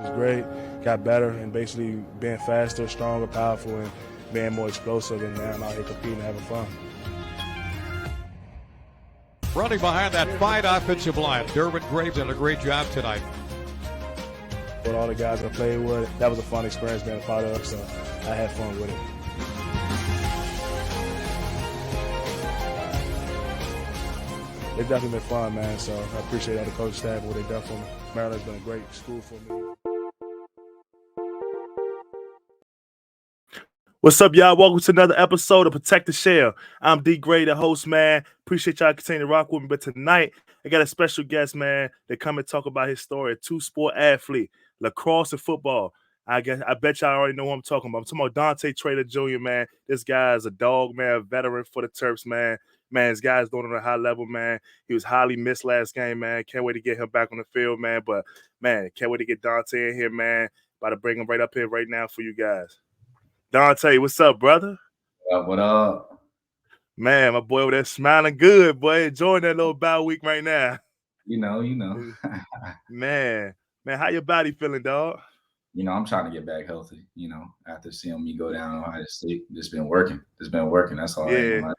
It was great. Got better and basically being faster, stronger, powerful, and being more explosive. And now I'm out here competing and having fun. Running behind that fine offensive line, Derwin Graves did a great job tonight. With all the guys I played with, that was a fun experience being a part of, so I had fun with it. It's definitely been fun, man, so I appreciate all the coaching staff and what they've done for me. Maryland's been a great school for me. What's up, y'all? Welcome to another episode of Protect the Shell. I'm Dee Gray, the host, man. Appreciate y'all continuing to rock with me. But tonight, I got a special guest, man, that come and talk about his story, a two-sport athlete, lacrosse and football. I bet y'all already know who I'm talking about. I'm talking about Dante Trader Jr., man. This guy is a dog, man, a veteran for the Terps, man. Man, this guy's doing it on a high level, man. He was highly missed last game, man. Can't wait to get him back on the field, man. But, man, can't wait to get Dante in here, man. About to bring him right up here right now for you guys. Dante, what's up, brother? What up? Man, my boy over there smiling good, boy. Enjoying that little bye week right now. You know. man, how your body feeling, dog? I'm trying to get back healthy, after seeing me go down on Ohio State. It's been working. That's all. Yeah.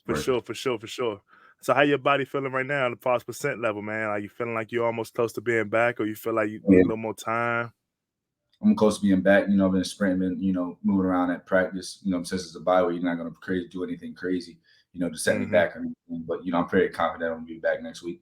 For sure. So how your body feeling right now on the pause percent level, man? Are you feeling like you're almost close to being back, or you feel like you need a little more time? I'm close to being back. I've been sprinting, moving around at practice. Since it's a bye week, you're not going to do anything crazy, to set me back or anything. But I'm very confident I'm going to be back next week.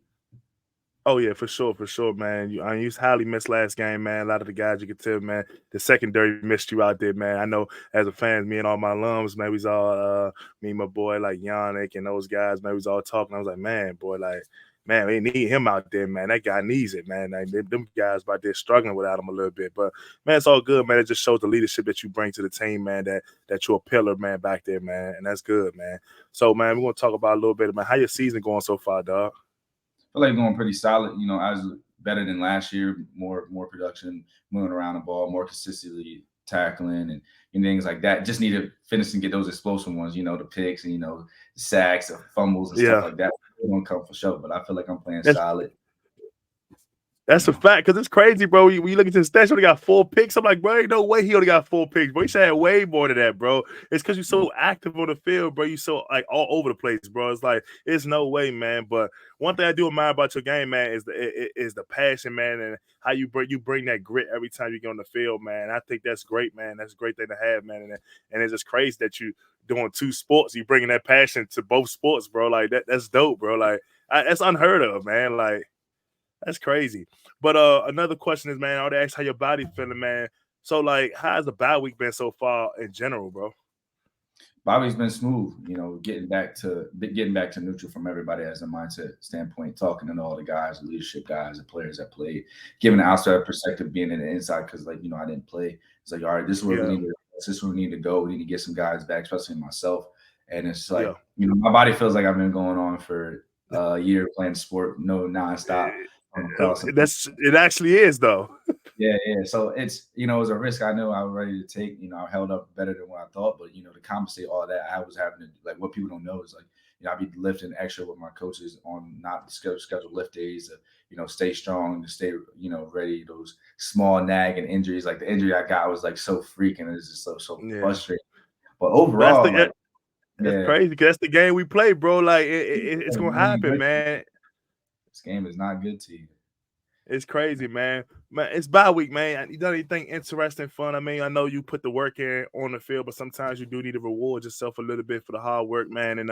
Oh yeah, for sure, man. You highly missed last game, man. A lot of the guys you could tell, man, the secondary missed you out there, man. I know as a fan, me and all my alums, man, we was all me and my boy like Yannick and those guys, man, we was all talking. I was like, man, we need him out there, man. That guy needs it, man. Like, them guys out there struggling without him a little bit. But, man, it's all good, man. It just shows the leadership that you bring to the team, man, that you're a pillar, man, back there, man. And that's good, man. So, man, we're going to talk about a little bit about how your season going so far, dog. I feel like going pretty solid. I was better than last year, more production, moving around the ball, more consistently tackling and things like that. Just need to finish and get those explosive ones, the picks and, the sacks, the fumbles and stuff like that. It won't come for sure, but I feel like I'm playing solid. That's a fact, because it's crazy, bro. When you look at his stats, he only got 4 picks. I'm like, bro, ain't no way he only got 4 picks, bro. He should have way more than that, bro. It's because you're so active on the field, bro. You so like all over the place, bro. It's like, it's no way, man. But one thing I do admire about your game, man, is the passion, man, and how you bring that grit every time you get on the field, man. I think that's great, man. That's a great thing to have, man. And it's just crazy that you doing 2 sports. You bringing that passion to both sports, bro. Like that's dope, bro. Like that's unheard of, man. Like. That's crazy. But another question is, man, I would ask how your body feeling, man. So, like, how's the bye week been so far in general, bro? Bye week's been smooth, getting back to neutral from everybody as a mindset standpoint, talking to all the guys, the leadership guys, the players that played, giving an outside perspective, being in the inside because, like, I didn't play. It's like, all right, this is where we need to go. We need to get some guys back, especially myself. And it's like, my body feels like I've been going on for a year playing sport, no nonstop. It actually is though. Yeah. So it's it was a risk I know I was ready to take. I held up better than what I thought, but to compensate all that, I was having to, like, what people don't know is like I'd be lifting extra with my coaches on not scheduled lift days to stay strong, to stay ready. Those small nagging injuries, like the injury I got was like so freaking. It's just so frustrating. But overall, that's crazy because that's the game we play, bro. Like it's gonna happen, man. This game is not good to you. It's crazy, man. Man, it's bye week, man. You done anything interesting, fun? I mean, I know you put the work in on the field, but sometimes you do need to reward yourself a little bit for the hard work, man. And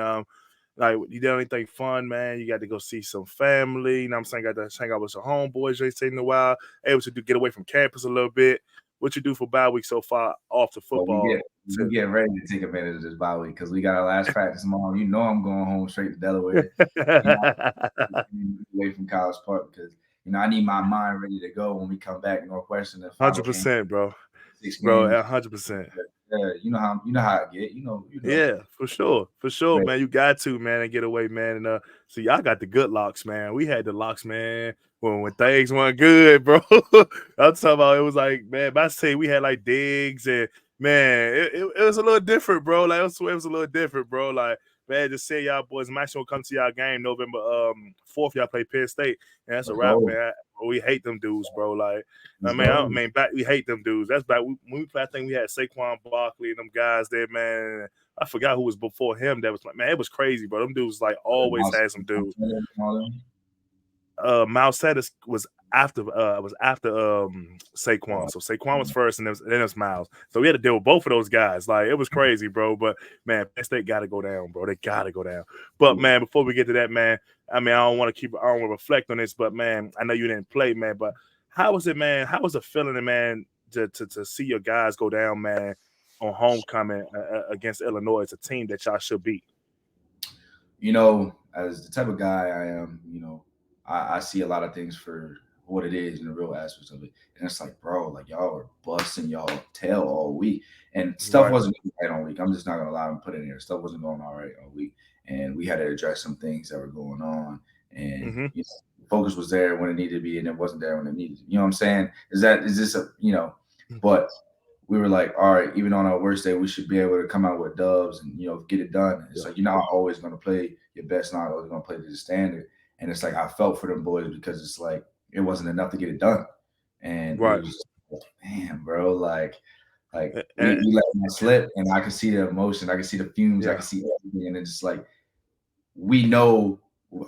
like, you done anything fun, man? You got to go see some family. You know what I'm saying? Got to hang out with some homeboys you ain't seen in a while. Able to get away from campus a little bit. What you do for bye week so far off the football? Well, we get ready to take advantage of this bye week because we got our last practice tomorrow. I'm going home straight to Delaware. Away from College Park because I need my mind ready to go when we come back. Northwestern. 100%, bro. 100%. Yeah, you know how I get. Yeah, for sure, right. Man. You got to, man, and get away, man. And so y'all got the good locks, man. We had the locks, man. When things weren't good, bro. I'm talking about it was like, man, I say we had like Diggs and man, it was a little different, bro. Like it was a little different, bro. Like man, just say y'all boys, I'm actually gonna come to y'all game November 4th. Y'all play Penn State, and that's a wrap, man. We hate them dudes, bro. Like, back we hate them dudes. That's back when we played. I think we had Saquon Barkley and them guys there, man. I forgot who was before him. That was like, man, it was crazy, bro. Them dudes like always had some dudes. Miles Sanders was after Saquon. So Saquon was first, and then it was Miles. So we had to deal with both of those guys. Like, it was crazy, bro. But man, Penn State got to go down, bro. They got to go down. But man, before we get to that, man, I don't want to reflect on this, but man, I know you didn't play, man. But how was it, man? How was it feeling, man, to see your guys go down, man, on homecoming against Illinois? It's a team that y'all should beat. You know, as the type of guy I am, you know, I see a lot of things for what it is and the real aspects of it. And it's like, bro, like, y'all are busting y'all tail all week. And stuff wasn't right all week. I'm just not going to allow them to put it in here. Stuff wasn't going all right all week. And we had to address some things that were going on. And you know, focus was there when it needed to be, and it wasn't there when it needed to be. You know what I'm saying? Is this a, you know, but we were like, all right, even on our worst day, we should be able to come out with dubs and, you know, get it done. It's like, you're not always going to play your best, not always going to play to the standard. And it's like, I felt for them boys because it's like, it wasn't enough to get it done. And it was just, man, bro, like we let them slip, and I could see the emotion. I could see the fumes. I could see everything. And it's just like, we know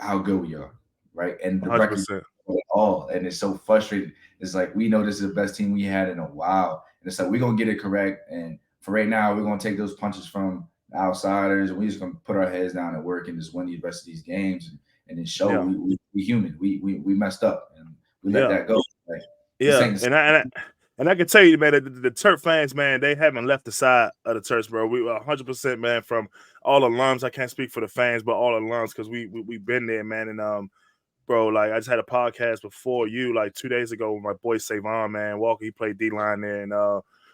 how good we are, right? And the 100%. Record all. And it's so frustrating. It's like, we know this is the best team we had in a while. And it's like, we're going to get it correct. And for right now, we're going to take those punches from the outsiders, and we're just going to put our heads down and work and just win the rest of these games. And then show we human. We messed up, and we let that go. Like, and I can tell you, man, the Terp fans, man, they haven't left the side of the Terps, bro. We 100%, man, from all alums. I can't speak for the fans, but all alums, because we've been there, man. And bro, like, I just had a podcast before you, like 2 days ago, with my boy Savon, man, Walker. He played D-line there, and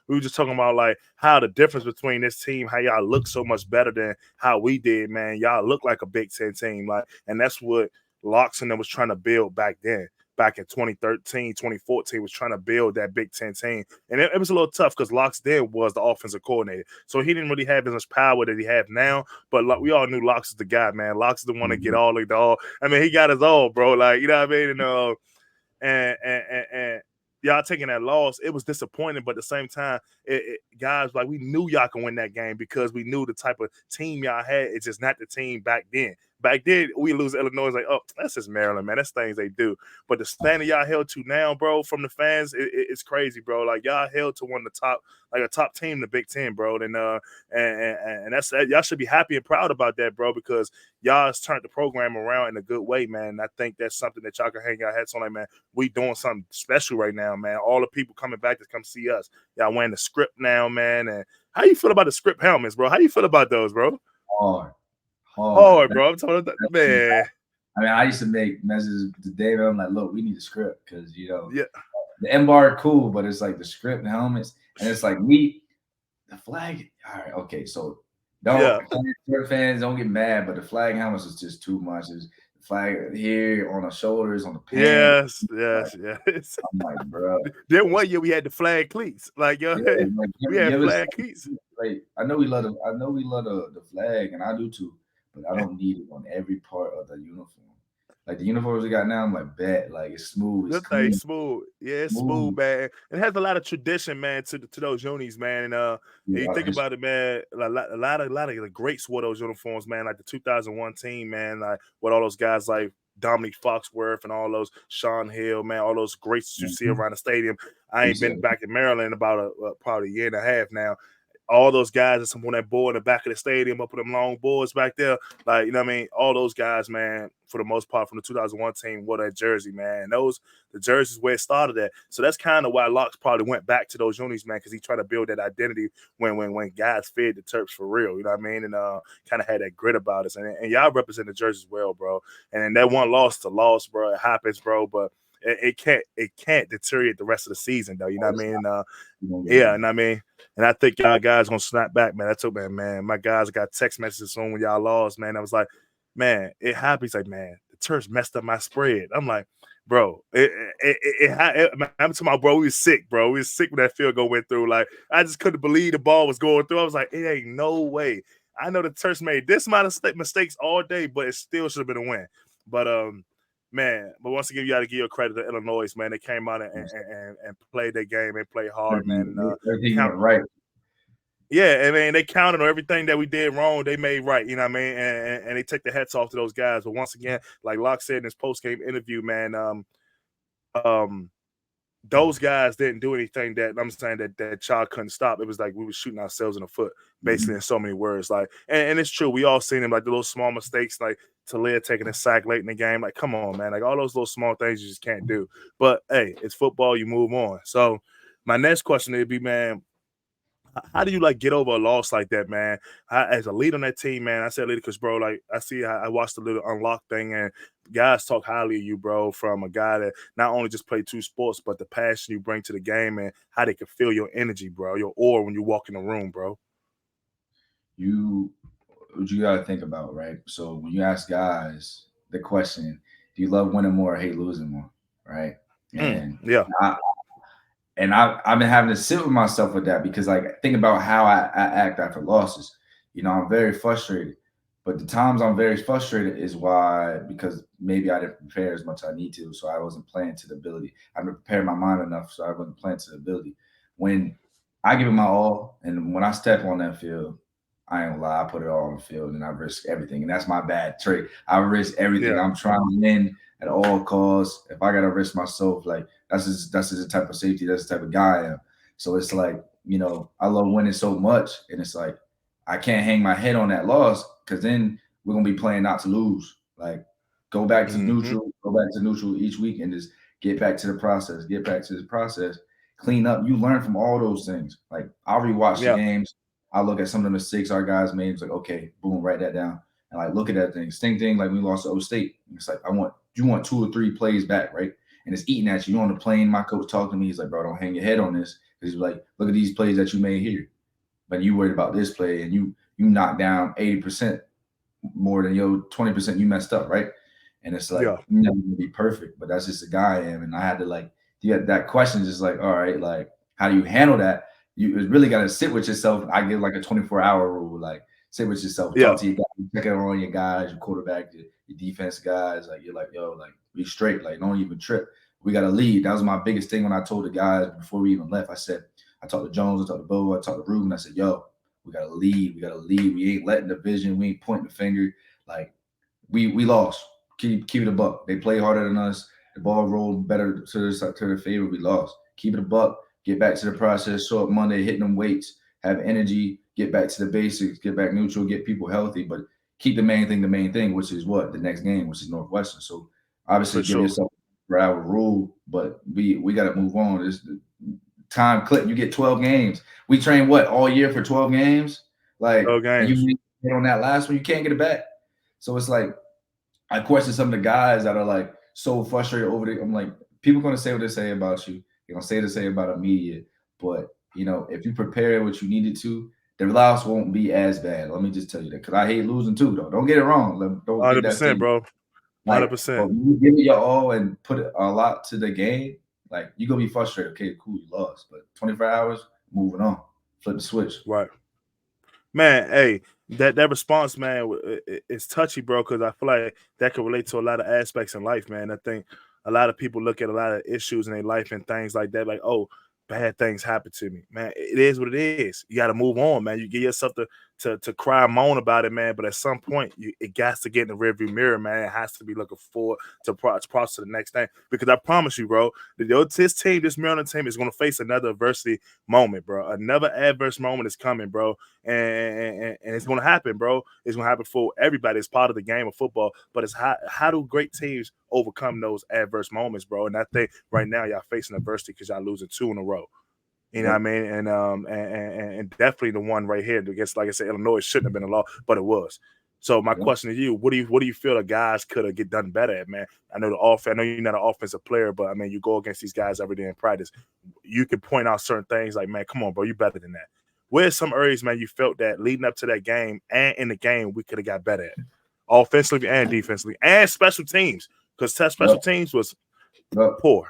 we were just talking about, like, how the difference between this team, how y'all look so much better than how we did, man. Y'all look like a Big Ten team, like, and that's what Locks and them was trying to build back then. Back in 2013, 2014, was trying to build that Big Ten team. And it was a little tough because Locks then was the offensive coordinator. So he didn't really have as much power that he have now. But like, we all knew Locks is the guy, man. Locks is the one to get all the all. I mean, he got us all, bro. Like, you know what I mean? And y'all taking that loss, it was disappointing, but at the same time, guys, like, we knew y'all could win that game because we knew the type of team y'all had. It's just not the team back then. Back then, we lose Illinois, like, oh, that's just Maryland, man. That's things they do. But the standard y'all held to now, bro, from the fans, it's crazy, bro. Like, y'all held to one of the top, like a top team in the Big Ten, bro. And that's y'all should be happy and proud about that, bro, because y'all has turned the program around in a good way, man. And I think that's something that y'all can hang your hats on, like, man. We doing something special right now, man. All the people coming back to come see us. Y'all wearing the script now, man. And how you feel about the script helmets, bro? How you feel about those, bro? Hard, bro. I'm talking about that, man. I mean, I used to make messages to David. I'm like, look, we need a script because, you know, the M-bar cool, but it's like the script and helmets. And it's like, the flag. All right, okay. So fans don't get mad, but the flag helmets is just too much. It's the flag here on the shoulders, on the pants. Yes. I'm like, bro. Then one year we had the flag cleats. Like, yo, we had flag cleats. Like, I know we love the flag, and I do too. But I don't need it on every part of the uniform. Like, the uniforms we got now, I'm like, bet, like, it's smooth. It's clean. Smooth. Yeah, it's smooth, man. It has a lot of tradition, man, to those unis, man. And you think about it, man, a lot of the greats wore those uniforms, man. Like the 2001 team, man, like with all those guys like Dominique Foxworth and all those Sean Hill, man, all those greats that you see around the stadium. I ain't been back in Maryland in about probably a year and a half now. All those guys that's on that board in the back of the stadium, up with them long boards back there, like, you know what I mean? All those guys, man, for the most part, from the 2001 team, wore that jersey, man. And the jerseys where it started at. So that's kind of why Locks probably went back to those unis, man, because he tried to build that identity when guys fed the Terps for real, you know what I mean? And kind of had that grit about us. And y'all represent the jerseys well, bro. And that one loss to loss, bro. It happens, bro, but it can't deteriorate the rest of the season, though. You know what I mean? You know what I mean? And I think y'all guys gonna snap back, man. That's okay, man. My guys got text messages on when y'all lost, man. I was like, man, it happens. Like, man, the Terps messed up my spread. I'm like, bro, I'm talking about, bro, we was sick, bro. We was sick when that field goal went through. Like, I just couldn't believe the ball was going through. I was like, it ain't no way. I know the Terps made this amount of mistakes all day, but it still should have been a win. But man, but once again, you got to give your credit to Illinois, man. They came out and played their game. They played hard, man. Everything went right. Yeah, I mean, they counted on everything that we did wrong. They made right, you know what I mean? And they take the hats off to those guys. But once again, like Locke said in his post-game interview, man, those guys didn't do anything that I'm saying that child couldn't stop. It was like we were shooting ourselves in the foot, basically, in so many words. Like, and it's true. We all seen them, like the little small mistakes, like Talia taking a sack late in the game. Like, come on, man. Like all those little small things you just can't do. But hey, it's football. You move on. So my next question would be, man, how do you like get over a loss like that, man? As a leader on that team, man, I said leader because, bro, like I watched the little unlock thing, and guys talk highly of you, bro, from a guy that not only just played two sports, but the passion you bring to the game and how they can feel your energy, bro, your aura when you walk in the room, bro. You got to think about, right? So when you ask guys the question, do you love winning more or hate losing more, right? And yeah. I've been having to sit with myself with that because, like, think about how I act after losses. You know, I'm very frustrated. But the times I'm very frustrated is because maybe I didn't prepare as much as I need to, so I wasn't playing to the ability. I didn't prepare my mind enough, so I wasn't playing to the ability. When I give it my all, and when I step on that field, I ain't gonna lie, I put it all on the field, and I risk everything. And that's my bad trait. I risk everything. Yeah. I'm trying to win at all costs. If I gotta risk myself, like that's just the type of safety, that's the type of guy I am. So it's like, you know, I love winning so much, and it's like I can't hang my head on that loss because then we're gonna be playing not to lose. Like go back to neutral each week and just get back to the process, clean up. You learn from all those things. Like I'll rewatch the games. I look at some of the mistakes our guys made. It's like, okay, boom, write that down. And like look at that thing. Same thing like we lost to O State. It's like you want 2 or 3 plays back, right? And it's eating at you. You're on the plane. My coach talked to me. He's like, bro, don't hang your head on this. He's like, look at these plays that you made here. But you worried about this play and you knocked down 80% more than your 20% you messed up, right? And it's like you're never gonna be perfect, but that's just the guy I am. And I had to like that question just like, all right, like how do you handle that? You really got to sit with yourself. I give like a 24-hour rule, like sit with yourself, talk to your guys, check in on your guys, your quarterback, your defense guys. Like you're like, yo, like be straight, like don't even trip. We got to lead. That was my biggest thing when I told the guys before we even left. I said, I talked to Jones, I talked to Bo, I talked to Ruben. I said, yo, we got to lead. We got to lead. We ain't letting the vision. We ain't pointing the finger. Like we lost. Keep it a buck. They play harder than us. The ball rolled better to their favor. We lost. Keep it a buck. Get back to the process. Show up Monday, hitting them weights, have energy, get back to the basics, get back neutral, get people healthy, but keep the main thing, which is what? The next game, which is Northwestern. So obviously give yourself our rule, but we got to move on. This time clip, you get 12 games. We train what all year for 12 games? Like you hit on that last one, you can't get it back. So it's like I question some of the guys that are like so frustrated over it. I'm like, people gonna say what they say about you. They're gonna say what they say about a media, but you know, if you prepare what you needed to, the loss won't be as bad. Let me just tell you that because I hate losing too, though. Don't get it wrong. Don't 100%, bro. 100%. When you give it your all and put a lot to the game, like you're gonna be frustrated. Okay, cool, you lost, but 24 hours, moving on, flip the switch. Right. Man, hey, that response, man, it's touchy, bro, because I feel like that could relate to a lot of aspects in life, man. I think a lot of people look at a lot of issues in their life and things like that, like, oh, bad things happen to me, man. It is what it is. You got to move on, man. You get yourself to cry and moan about it, man. But at some point, it got to get in the rearview mirror, man. It has to be looking forward to process to the next thing. Because I promise you, bro, this Maryland team is going to face another adversity moment, bro. Another adverse moment is coming, bro. And it's going to happen, bro. It's going to happen for everybody. It's part of the game of football. But it's how do great teams overcome those adverse moments, bro? And I think right now y'all facing adversity because y'all losing 2 in a row. You know what I mean? And definitely the one right here against, like I said, Illinois shouldn't have been a law, but it was. So my question to you, what do you feel the guys could have get done better at, man? I know I know you're not an offensive player, but I mean you go against these guys every day in practice. You can point out certain things like, man, come on, bro, you better than that. Where's some areas, man, you felt that leading up to that game and in the game we could have got better at? Offensively and defensively and special teams. Because special teams was poor.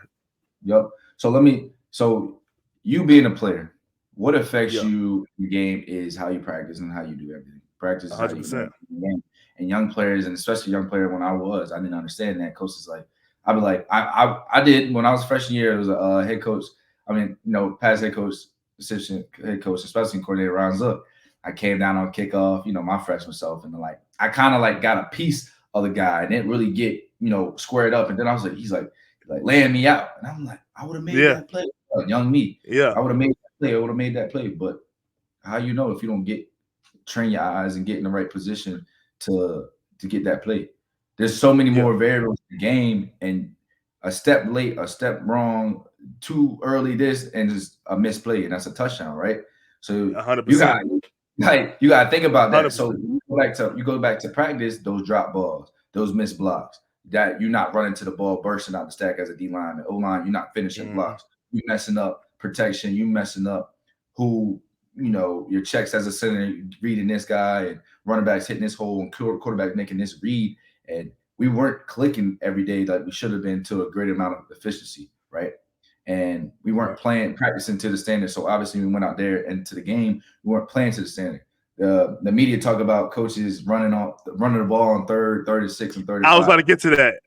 Yep. So you being a player, what affects you in the game is how you practice and how you do everything. Practice is how you 100%. win. And young players, and especially young player when I didn't understand that. Coach is like, I'd be like, I did when I was freshman year. It was a head coach. I mean, past head coach, assistant head coach, especially coordinator rounds up. I came down on kickoff, my freshman self, and like I kind of like got a piece of the guy and didn't really get squared up. And then I was like, he's like laying me out, and I'm like, I would have made that play, young me. Yeah, I would have made that play. I would have made that play. But how if you don't train your eyes and get in the right position to get that play? There's so many more variables in the game, and a step late, a step wrong, too early, this and just a misplay, and that's a touchdown, right? So 100%. you got to think about that. 100%. So you go back to practice, those drop balls, those missed blocks, that you're not running to the ball, bursting out the stack as a D line, O line, you're not finishing blocks, you messing up protection, you messing up who your checks as a center, reading this guy, and running backs hitting this hole, and quarterback making this read, and we weren't clicking every day like we should have been to a great amount of efficiency, right? And we weren't practicing to the standard. So obviously, we went out there into the game, we weren't playing to the standard. The media talk about coaches running the ball on third and 6 and 35. I was about to get to that.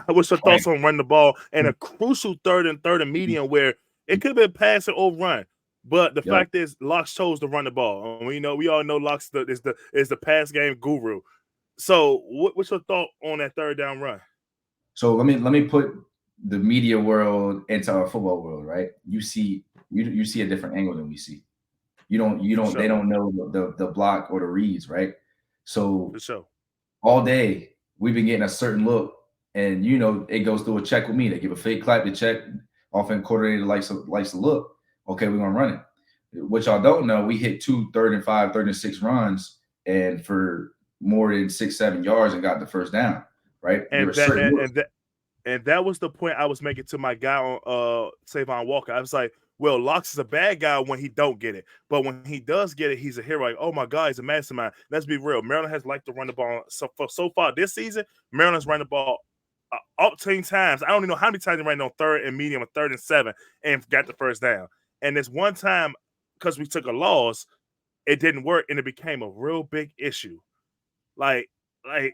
What's your thoughts on running the ball and a crucial third and medium where it could have been pass or run? But the fact is, Locks chose to run the ball. We all know Locks is the pass game guru. So, what's your thought on that third down run? So let me put the media world into our football world, right? You see a different angle than we see. They don't know the block or the reads, right? So all day we've been getting a certain look, and it goes through a check with me. They give a fake clap to check. Offense coordinator likes to look. Okay, we're gonna run it. What y'all don't know, we hit 2 3rd and 5, 3rd and 6 runs, and for more than 6-7 yards, and got the first down, right? And that was the point I was making to my guy on Savon Walker. I was like, well, Locks is a bad guy when he don't get it, but when he does get it, he's a hero. Like, oh my God, he's a mastermind. Let's be real. Maryland has liked to run the ball. So far this season, Maryland's run the ball 18 times. I don't even know how many times they ran on 3rd and medium or 3rd and 7 and got the first down. And this one time, because we took a loss, it didn't work, and it became a real big issue. Like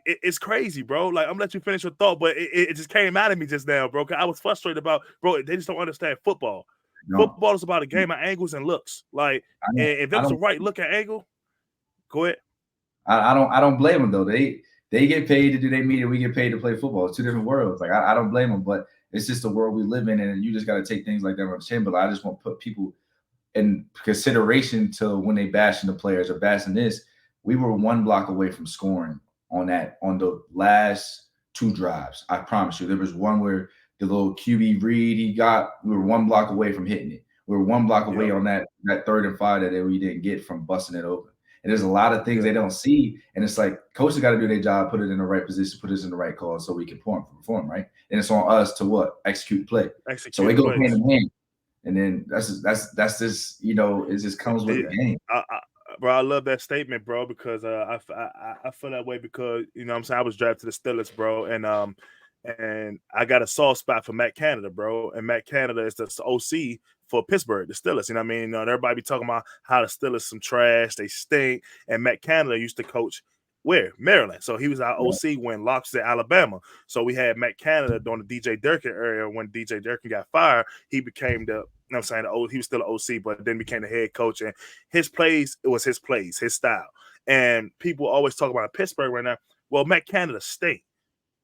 it's crazy, bro. Like, I'm gonna let you finish your thought, but it just came out of me just now, bro. Cause I was frustrated about, bro. They just don't understand football. No. Football is about a game of angles and looks. Like, and if it's the right look at angle, go ahead. I don't blame them though. They get paid to do their media. We get paid to play football. It's two different worlds. Like, I don't blame them, but it's just the world we live in, and you just got to take things like that on the chin. But I just want to put people in consideration to when they bashing the players or bashing this. We were one block away from scoring on the last 2 drives. I promise you. There was one where the little QB read he got, we were one block away from hitting it. We were one block away on that 3rd and 5 that we didn't get from busting it open. And there's a lot of things they don't see. And it's like, coaches got to do their job, put it in the right position, put us in the right call so we can perform, right? And it's on us to what? Execute play. So it goes hand in hand. And then that's just, it just comes with the game. Bro, I love that statement, bro, because I feel that way because, what I'm saying, I was drafted to the Steelers, bro, and I got a soft spot for Matt Canada, bro, and Matt Canada is the OC for Pittsburgh, the Steelers. You know what I mean? Everybody be talking about how the Steelers some trash, they stink, and Matt Canada used to coach where? Maryland. So he was our OC when Locks was at Alabama. So we had Matt Canada during the DJ Durkin area. When DJ Durkin got fired, he became he was still an OC, but then became the head coach. And his plays, it was his plays, his style. And people always talk about Pittsburgh right now. Well, Matt Canada stayed.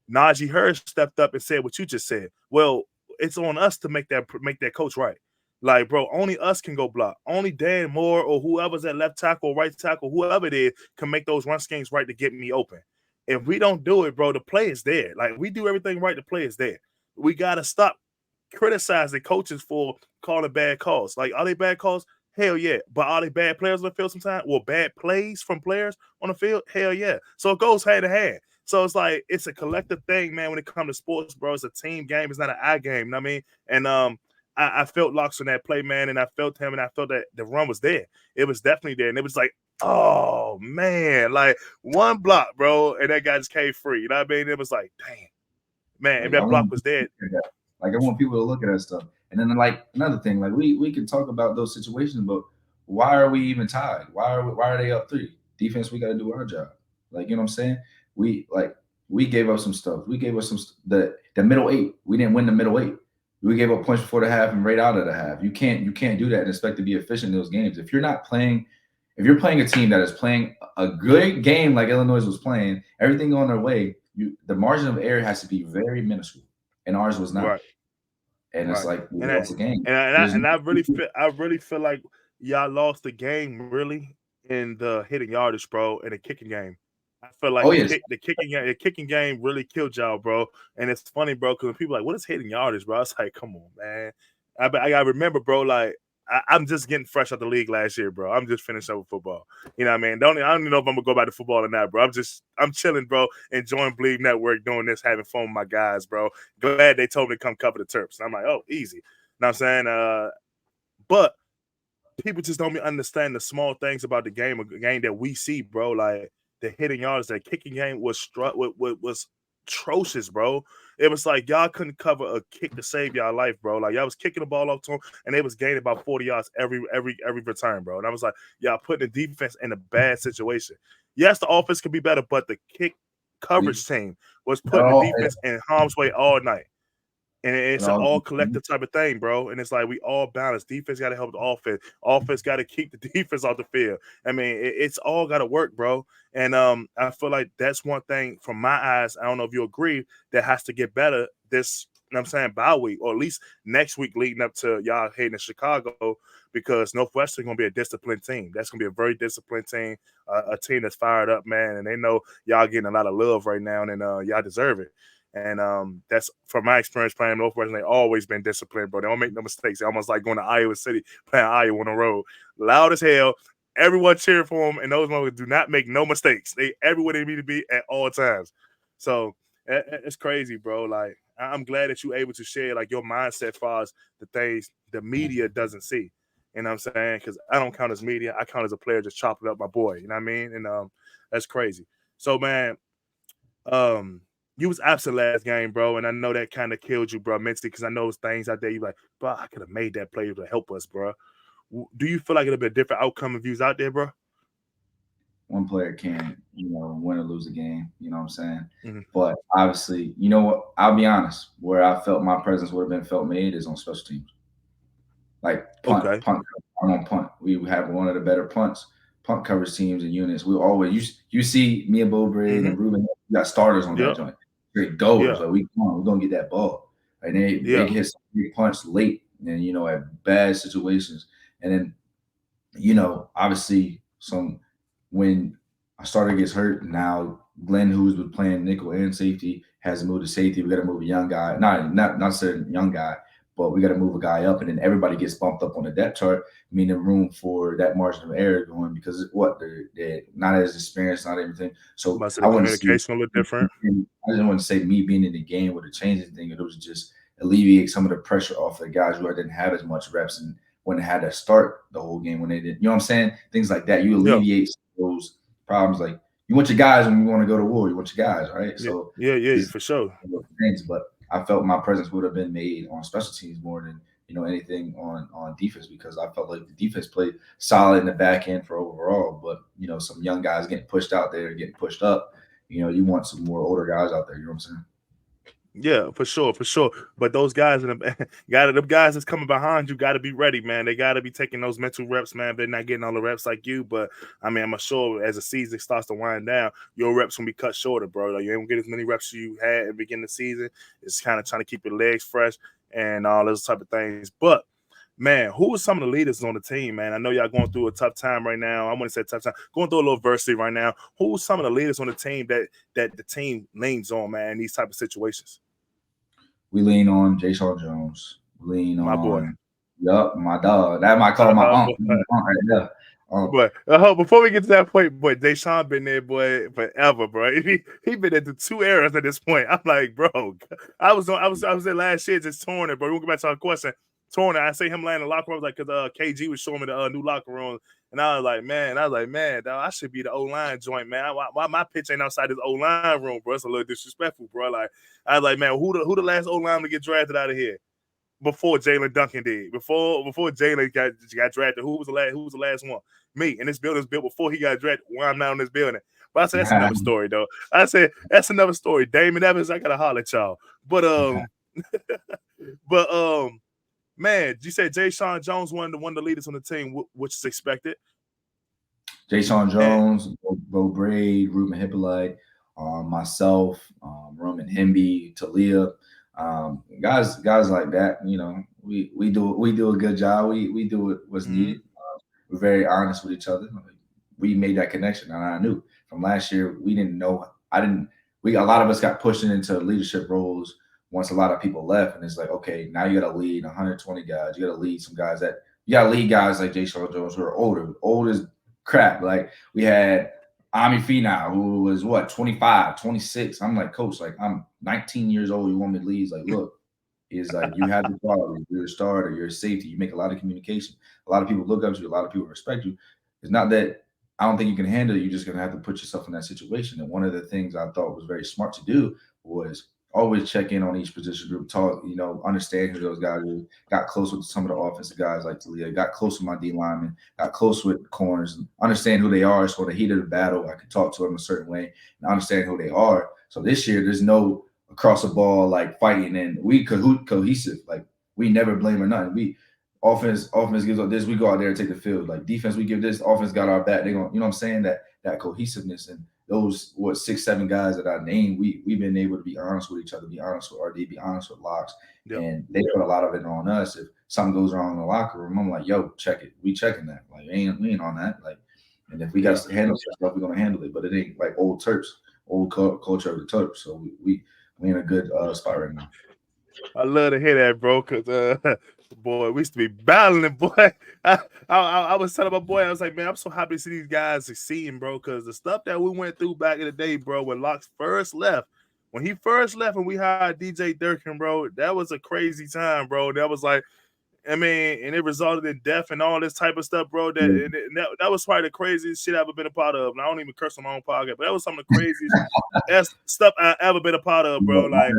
Najee Harris stepped up and said what you just said. Well, it's on us to make that coach right. Like, bro, only us can go block. Only Dan Moore or whoever's at left tackle or right tackle, whoever it is, can make those run schemes right to get me open. If we don't do it, bro, the play is there. Like, we do everything right, the play is there. We got to stop criticizing coaches for calling bad calls. Like, are they bad calls? Hell yeah. But are they bad players on the field sometimes? Well, bad plays from players on the field? Hell yeah. So it goes hand in hand. So it's like, it's a collective thing, man, when it comes to sports, bro. It's a team game. It's not an eye game. You know what I mean? And I felt Locks on that play, man, and I felt him, and I felt that the run was there. It was definitely there. And it was like, oh, man, like one block, bro, and that guy just came free. You know what I mean? It was like, damn, man, if that block was there. Like, I want people to look at that stuff. And then, like, another thing, like, we can talk about those situations, but why are we even tied? Why are they up 3? Defense, we got to do our job. Like, you know what I'm saying? We gave up some stuff. We gave us the middle 8. We didn't win the middle 8. We gave up points before the half and right out of the half. You can't do that and expect to be efficient in those games. If you're playing a team that is playing a good game like Illinois was playing, everything going their way, the margin of error has to be very minuscule, and ours was not. Right. And it's like we lost the game. I really feel like y'all lost the game really in the hitting yardage, bro, in the kicking game. I feel like the kicking game really killed y'all, bro. And it's funny, bro, because people are like, what is hitting yardage, bro? It's like, come on, man. I gotta remember, bro, like I'm just getting fresh out the league last year, bro. I'm just finishing up with football. You know what I mean? I don't even know if I'm gonna go back to football or not, bro. I'm chilling, bro, enjoying Bleed Network, doing this, having fun with my guys, bro. Glad they told me to come cover the Terps. And I'm like, oh, easy. You know what I'm saying? But people just don't understand the small things about the game, a game that we see, bro. Like the hitting yards, that kicking game was atrocious, bro. It was like y'all couldn't cover a kick to save y'all life, bro. Like y'all was kicking the ball off to them, and they was gaining about 40 yards every return, bro. And I was like, y'all putting the defense in a bad situation. Yes, the offense could be better, but the kick coverage team was putting the defense in harm's way all night. And it's an all collective type of thing, bro. And it's like we all balance. Defense got to help the offense. Offense got to keep the defense off the field. I mean, it's all got to work, bro. And I feel like that's one thing from my eyes. I don't know if you agree, that has to get better this, you know what I'm saying, bye week, or at least next week leading up to y'all heading to Chicago, because Northwestern going to be a disciplined team. That's going to be a very disciplined team, a team that's fired up, man. And they know y'all getting a lot of love right now, and y'all deserve it. And that's from my experience playing Northwestern. They always been disciplined, bro. They don't make no mistakes. They almost like going to Iowa City, playing Iowa on the road. Loud as hell. Everyone cheering for them, and those motherfuckers do not make no mistakes. They everywhere they need to be at all times. So it's crazy, bro. Like I'm glad that you're able to share like your mindset as far as the things the media doesn't see. You know what I'm saying? Because I don't count as media. I count as a player just chopping up my boy. You know what I mean? And that's crazy. So, man, you was absent last game, bro, and I know that kind of killed you, bro, mentally, because I know there's things out there you like, bro, I could have made that play to help us, bro. Do you feel like it'll be a different outcome if you was out there, bro? One player can, win or lose a game, you know what I'm saying? Mm-hmm. But obviously, you know what? I'll be honest, where I felt my presence would have been felt made is on special teams. Like punt. I'm on punt. We have one of the better punt coverage teams and units. We always you see me and Bo Braid and Ruben, we got starters on that joint. Great goals. Like we're gonna get that ball. And they hit some big punts late and at bad situations. And then, obviously when a starter gets hurt, now Glenn, who's been playing nickel and safety, has to move to safety. We got to move a young guy, not necessarily a young guy, but we got to move a guy up, and then everybody gets bumped up on the depth chart, meaning room for that margin of error going, because they're not as experienced, not everything. So I wouldn't communication a little different. I just want to say me being in the game would have changed anything. It was just alleviate some of the pressure off the guys who didn't have as much reps and when they had to start the whole game when they didn't. You know what I'm saying? Things like that. You alleviate those problems. Like you want your guys when you want to go to war. You want your guys, right? So for sure. But I felt my presence would have been made on special teams more than anything on defense, because I felt like the defense played solid in the back end for overall. But some young guys getting pushed out there, getting pushed up. You want some more older guys out there. You know what I'm saying? Yeah, for sure. But those guys, them guys that's coming behind you, got to be ready, man. They got to be taking those mental reps, man. They're not getting all the reps like you, but I mean, I'm sure as the season starts to wind down, your reps gonna be cut shorter, bro. Like you ain't gonna get as many reps you had at the beginning of the season. It's kind of trying to keep your legs fresh and all those type of things. But man, who are some of the leaders on the team, man? I know y'all going through a tough time right now. I want to say tough time. Going through a little adversity right now. Who are some of the leaders on the team that the team leans on, man, in these type of situations? We lean on Jay Sean Jones. We lean on my boy. Yup, my dog. That might call my aunt right there. But before we get to that point, boy, Deshaun been there, boy, forever, bro. He been at the 2 eras at this point. I'm like, bro, I was there last year just touring it, bro. We'll go back to our question. Touring it. I see him laying in the locker room like because KG was showing me the new locker room, and I was like, man, dog, I should be the O-line joint, man. Why my pitch ain't outside this O-line room, bro? It's a little disrespectful, bro. Like I was like, man, who the last O-line to get drafted out of here? Before Jalen Duncan did, before Jalen got drafted, who was the last one? me, and this building was built before he got drafted. Why I'm not on this building? But I said that's another story, though. I said that's another story. Damon Evans, I gotta holler at y'all. But man, you said Jay Sean Jones one of the leaders on the team, which is expected. Jay Sean Jones, Bo Braid, Ruben Hippolyte, myself, Roman Hemby, Talia, guys like that. You know, we do a good job. We do what's needed. We're very honest with each other. We made that connection, and I knew from last year we didn't know. A lot of us got pushed into leadership roles once a lot of people left, and it's like, okay, now you got to lead 120 guys. You got to lead some guys you got to lead guys like Jay Sean Jones who are old as crap. Like we had Ami Finau, who was 25, 26. I'm like, coach, like I'm 19 years old. You want me to lead? He's like, look, is like you have the quality. You're a starter. You're a safety. You make a lot of communication. A lot of people look up to you. A lot of people respect you. It's not that I don't think you can handle it. You're just gonna have to put yourself in that situation. And one of the things I thought was very smart to do was always check in on each position group, talk, understand who those guys are. Got close with some of the offensive guys like Talia, got close with my D linemen, got close with corners, and understand who they are. So in the heat of the battle, I could talk to them a certain way and understand who they are. So this year, there's no across the ball like fighting, and we cohesive. Like we never blame or nothing. We offense gives up this, we go out there and take the field. Like defense, we give this, offense got our back. They gonna, you know what I'm saying? That cohesiveness and those 6-7 guys that I named, we've been able to be honest with each other, be honest with RD, be honest with Locks. Yep. And they put a lot of it on us. If something goes wrong in the locker room, I'm like, yo, check it. We checking that. Like we ain't on that. Like, and if we got to handle stuff, we're gonna handle it. But it ain't like old Terps, old culture of the Terps. So we in a good spot right now. I love to hear that, bro, because boy, we used to be battling, boy. I was telling my boy, I was like, man, I'm so happy to see these guys succeeding, bro, because the stuff that we went through back in the day, bro, when Locks first left, when he first left and we hired DJ Durkin, bro, that was a crazy time, bro. That was like, I mean, and it resulted in death and all this type of stuff, bro. That was probably the craziest shit I've ever been a part of. And I don't even curse on my own podcast, but that was some of the craziest stuff I've ever been a part of, bro. Like,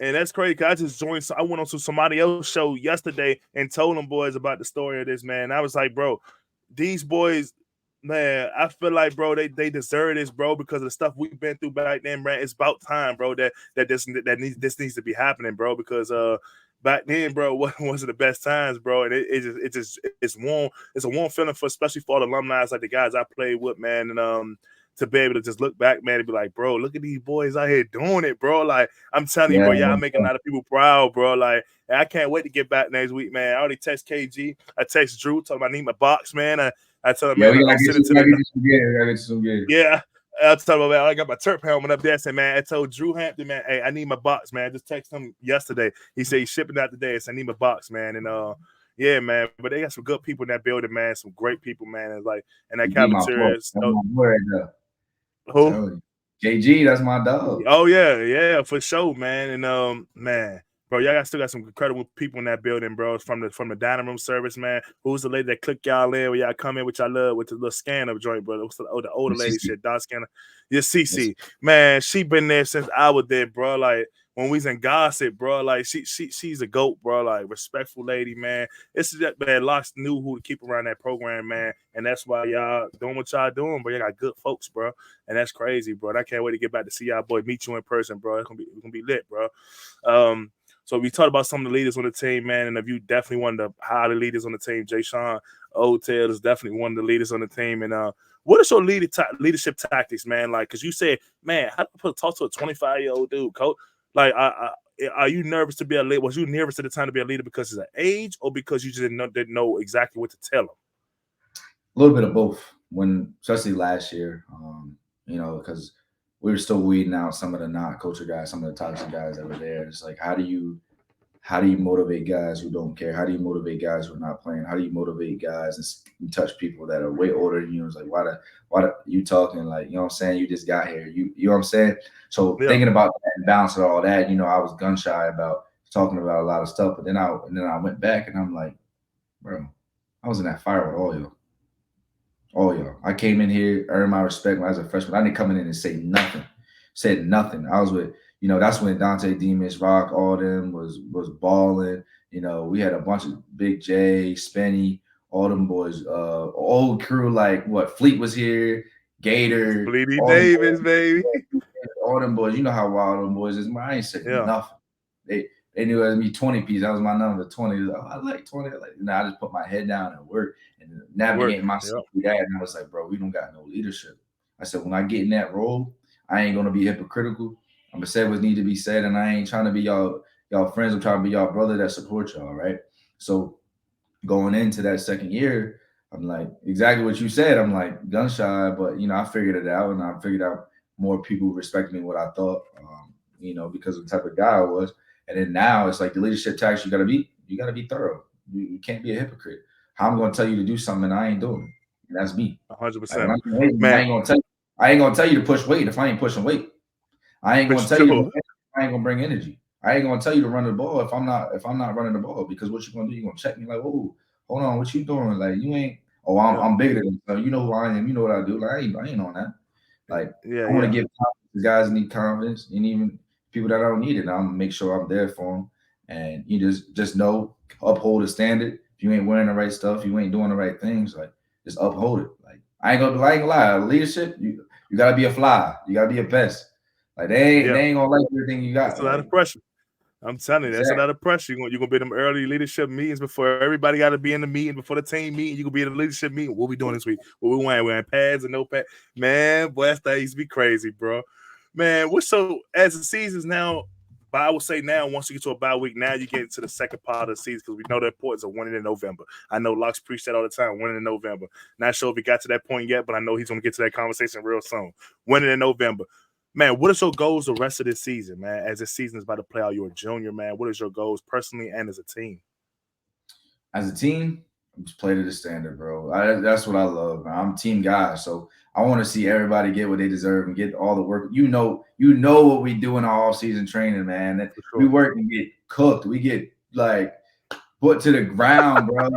and that's crazy. I just joined. I went on to somebody else's show yesterday and told them boys about the story of this, man. I was like, bro, these boys, man, I feel like, bro, they deserve this, bro, because of the stuff we've been through back then, man. It's about time, bro, that this needs to be happening, bro, because back then, bro, wasn't the best times, bro, and it's warm. It's a warm feeling especially for all the alumni like the guys I played with, man, and to be able to just look back, man, and be like, bro, look at these boys out here doing it, bro. Like, I'm telling you, bro, y'all making a lot of people proud, bro. Like, I can't wait to get back next week, man. I already text KG. I text Drew, told him I need my box, man. I tell him, man, I'll send it to them. Yeah. I told him, man, I got my Terp helmet up there. I said, man, I told Drew Hampton, man, hey, I need my box, man. I just texted him yesterday. He said he's shipping out today. I said, I need my box, man. And yeah, man, but they got some good people in that building, man. Some great people, man. And like, and that cafeteria. Who? KG, that's my dog. Oh yeah, for sure, man. And man, bro, y'all still got some incredible people in that building, bro. From the dining room service, man. Who's the lady that clicked y'all in when y'all come in, which I love, with the little scanner joint, bro? The older lady shit, dot scanner. Yeah, CC, man, she been there since I was there, bro. Like when we was in gossip, bro. Like she's a goat, bro. Like respectful lady, man. It's that man. Locks knew who to keep around that program, man, and that's why y'all doing what y'all doing, bro. Y'all got good folks, bro, and that's crazy, bro. And I can't wait to get back to see y'all, boy, meet you in person, bro. It's gonna be lit, bro. So we talked about some of the leaders on the team, man, and if you definitely one of the highly leaders on the team, Jay Sean Oldtail is definitely one of the leaders on the team. And what is your leadership tactics, man? Like, because you said, man, how do I talk to a 25-year-old dude, coach? Like, are you nervous to be a leader? Was you nervous at the time to be a leader because of age or because you just didn't know exactly what to tell them? A little bit of both. Especially last year, because we were still weeding out some of the non-culture guys, some of the toxic guys that were there. It's like, how do you motivate guys who don't care? How do you motivate guys who are not playing? How do you motivate guys and touch people that are way older than you? It's like, why you talking like, you know what I'm saying? You just got here. You know what I'm saying? So thinking about that and balancing all that, I was gun shy about talking about a lot of stuff. But then I went back and I'm like, bro, I was in that fire with all y'all. All y'all. I came in here, earned my respect when I was a freshman. I didn't come in and say nothing. Said nothing. I was with, that's when Dante, Demas, Rock, all them was balling. We had a bunch of Big J, Spenny, all them boys, old crew like what Fleet was here, Gator, Bleedy all them Davis, boys, baby. all them boys. You know how wild them boys is. Man, I ain't saying nothing. They knew it was me 20 piece. That was my number, 20. Like, I like 20. I just put my head down and work and navigate myself through that. And I was like, bro, we don't got no leadership. I said, when I get in that role, I ain't gonna be hypocritical. I'm gonna say what need to be said, and I ain't trying to be y'all friends. I'm trying to be y'all brother that support y'all, right? So going into that second year, I'm like exactly what you said. I'm like gun shy, but I figured it out, and I figured out more people respected me what I thought, because of the type of guy I was. And then now it's like the leadership tactics you gotta be thorough. You can't be a hypocrite. How I'm gonna tell you to do something and I ain't doing it. And that's me. 100%. I ain't gonna tell you to push weight if I ain't pushing weight. I ain't gonna tell you I ain't gonna bring energy. I ain't gonna tell you to run the ball if I'm not running the ball, because what you gonna do? You gonna check me like, oh, hold on, what you doing? Like you ain't. Oh, I'm bigger than you. You know who I am. You know what I do. Like I ain't on that. Like I want to give confidence to guys that need confidence, and even people that don't need it. I'm gonna make sure I'm there for them. And you just know, uphold the standard. If you ain't wearing the right stuff, you ain't doing the right things. Like just uphold it. Like I ain't gonna lie. Leadership, you gotta be a fly. You gotta be a best. Like they ain't gonna like everything you got. It's a lot of pressure. I'm telling you, that's a lot of pressure. You're gonna be in them early leadership meetings before everybody got to be in the meeting, before the team meeting. You gonna be in the leadership meeting. What we doing this week? What we wearing? Wearing pads and no pads? Man, boy, that used to be crazy, bro. Man, as the season's now, but I would say now, once you get to a bye week, now you get into the second part of the season, because we know the importance of winning in November. I know Locke's preached that all the time, winning in November. Not sure if he got to that point yet, but I know he's gonna get to that conversation real soon. Winning in November. Man, what is your goals the rest of this season, man? As this season is about to play out, you're a junior, man. What is your goals personally and as a team? As a team, just play to the standard, bro. That's what I love, man. I'm a team guy, so I want to see everybody get what they deserve and get all the work. You know what we do in our off-season training, man. That we work and get cooked. We get like put to the ground, bro.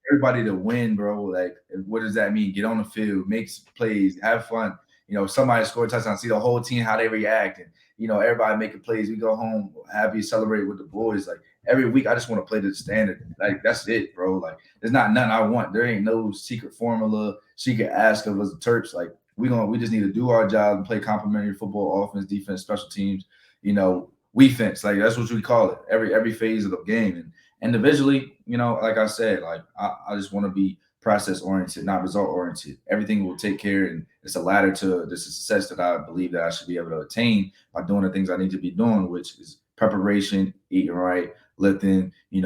Everybody to win, bro. Like, what does that mean? Get on the field, make plays, have fun. Somebody score a touchdown, see the whole team, how they react. And, everybody making plays. We go home happy, celebrate with the boys. Like, every week, I just want to play to the standard. Like, that's it, bro. Like, there's not nothing I want. There ain't no secret formula, secret ask of us, the Terps. Like, we just need to do our job and play complementary football, offense, defense, special teams. We fence. Like, that's what we call it. Every phase of the game. And individually, like I said, like I just want to be process oriented, not result oriented. Everything will take care, and it's a ladder to the success that I believe that I should be able to attain by doing the things I need to be doing, which is preparation, eating right, lifting, doing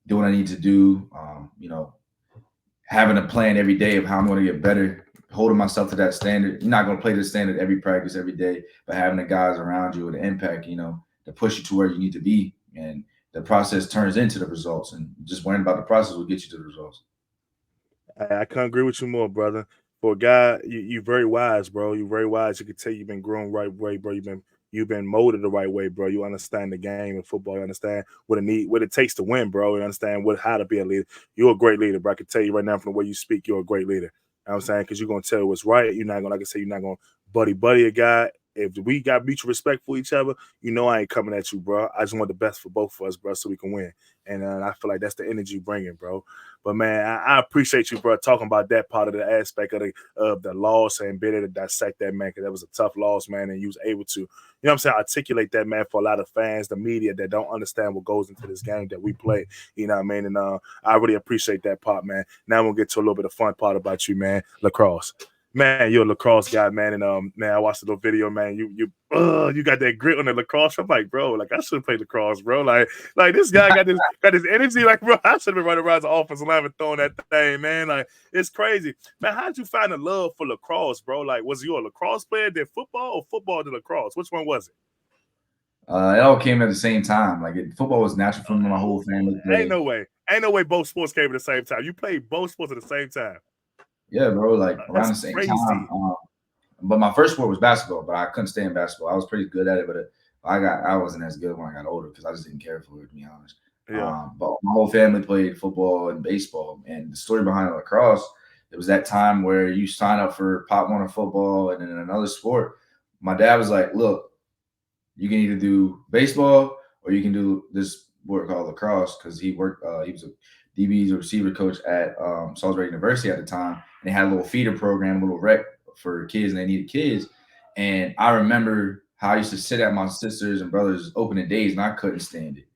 what I need to do, having a plan every day of how I'm going to get better, holding myself to that standard. You're not going to play the standard every practice, every day, but having the guys around you with the impact, to push you to where you need to be. And the process turns into the results, and just worrying about the process will get you to the results. I can't agree with you more, brother. For a guy, you're very wise, bro. You're very wise. You can tell you've been growing right way, bro. You've been molded the right way, bro. You understand the game of football. You understand what it takes to win, bro. You understand how to be a leader. You're a great leader, bro. I can tell you right now from the way you speak, you're a great leader. You know what I'm saying? Because you're gonna tell what's right. You're not gonna, like I say, you're not gonna buddy a guy. If we got mutual respect for each other, I ain't coming at you, bro. I just want the best for both of us, bro, so we can win. And I feel like that's the energy you're bringing, bro. But, man, I appreciate you, bro, talking about that part of the aspect of the loss and being able to dissect that, man, because that was a tough loss, man, and you was able to, articulate that, man, for a lot of fans, the media that don't understand what goes into this game that we play, you know what I mean? And I really appreciate that part, man. Now we'll get to a little bit of fun part about you, man, lacrosse. Man, you're a lacrosse guy, man, and man, I watched the little video, man. You got that grit on the lacrosse. I'm like, bro, like I should have played lacrosse, bro. Like this guy got this energy, like, bro, I should have been running around the offensive line and throwing that thing, man. Like it's crazy, man. How'd you find the love for lacrosse, bro? Like, was you a lacrosse player, did football, or football to lacrosse? Which one was it? It all came at the same time. Like football was natural for me. My whole family played. Ain't no way both sports came at the same time. You played both sports at the same time. Yeah, bro, like around the same time. But my first sport was basketball, but I couldn't stay in basketball. I was pretty good at it, but I wasn't as good when I got older because I just didn't care for it, to be honest. Yeah. But my whole family played football and baseball. And the story behind lacrosse, it was that time where you sign up for Pop Warner football and then another sport. My dad was like, look, you can either do baseball or you can do this sport called lacrosse because he worked. He was a DB's a receiver coach at Salisbury University at the time, and they had a little feeder program, a little rec for kids, and they needed kids. And I remember how I used to sit at my sisters and brothers' opening days, and I couldn't stand it.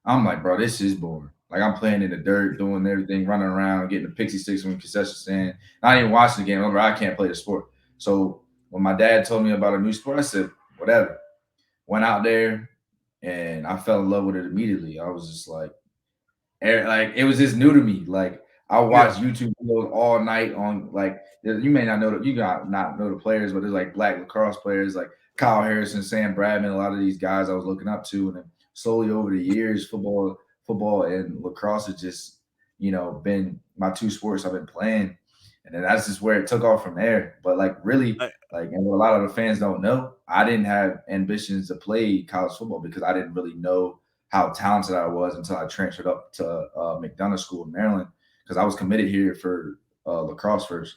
I'm like, bro, this is boring. Like I'm playing in the dirt, doing everything, running around, getting the pixie sticks from the concession stand. Not even watching the game. Over, I can't play the sport. So when my dad told me about a new sport, I said, whatever. Went out there, and I fell in love with it immediately. I was just like it was just new to me. Like I watched YouTube videos all night on like you may not know you got not know the players, but there's like black lacrosse players like Kyle Harrison, Sam Bradman, a lot of these guys I was looking up to, and then slowly over the years, football and lacrosse has just been my two sports I've been playing, and then that's just where it took off from there. But like really, and what a lot of the fans don't know, I didn't have ambitions to play college football because I didn't really know how talented I was until I transferred up to McDonough School in Maryland because I was committed here for lacrosse first.